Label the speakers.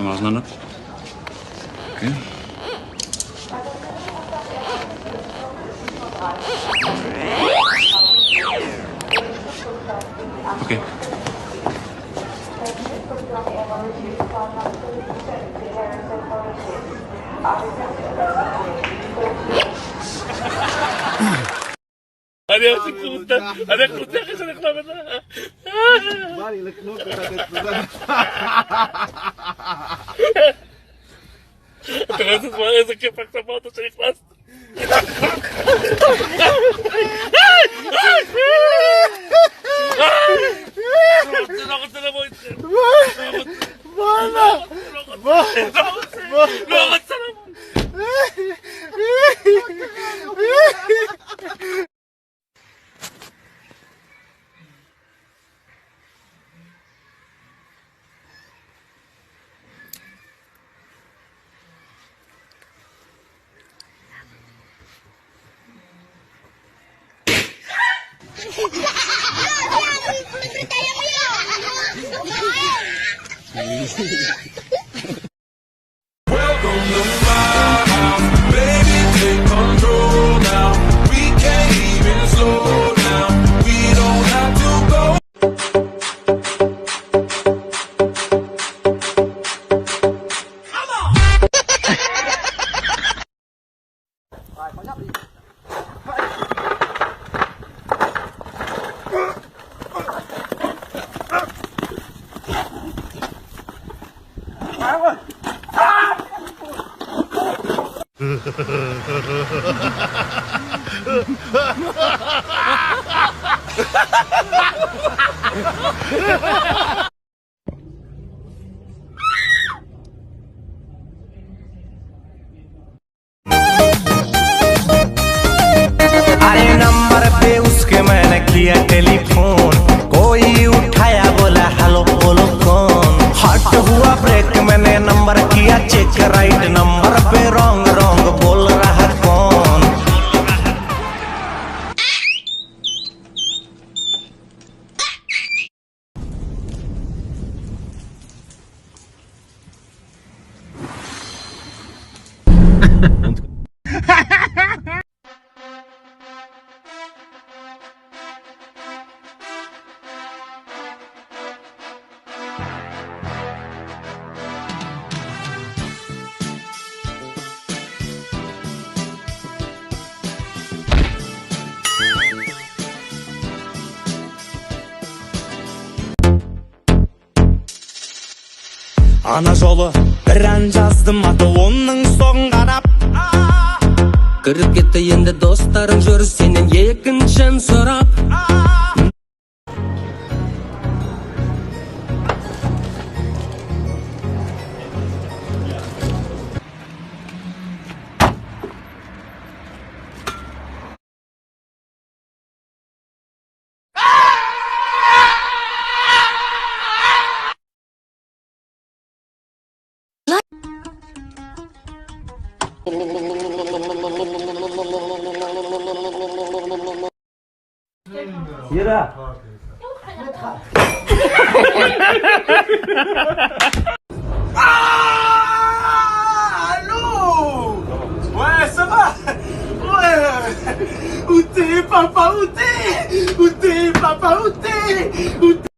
Speaker 1: Можно, да? Окей. Окей.
Speaker 2: Ada kuda kasi naklaman na.
Speaker 3: Bali, lakno ka na kuda.
Speaker 2: Terus semuanya sekipak sama auto sa ikhlas.
Speaker 4: Welcome to my house, baby, take control now. We can't even slow down. We don't have to go. Come on.
Speaker 5: अरे नंबर पे उसके मैंने किया टेलीफोन, कोई उठाया बोला हेलो बोलो कौन। हट हुआ ब्रेक, मैंने नंबर किया चेक, राइट नंबर पे रॉन्ग रॉन्ग बोल रहा कौन।
Speaker 6: Ana жолы бір ән жаздым, аты оның соңын қарап.
Speaker 7: Кіріп кетті енді достарың жүр сенен екіншін сұрап.
Speaker 3: Allô? Ouais, ça va? Ouais. Où t'es, papa? Où t'es? Où t'es, papa? Où t'es?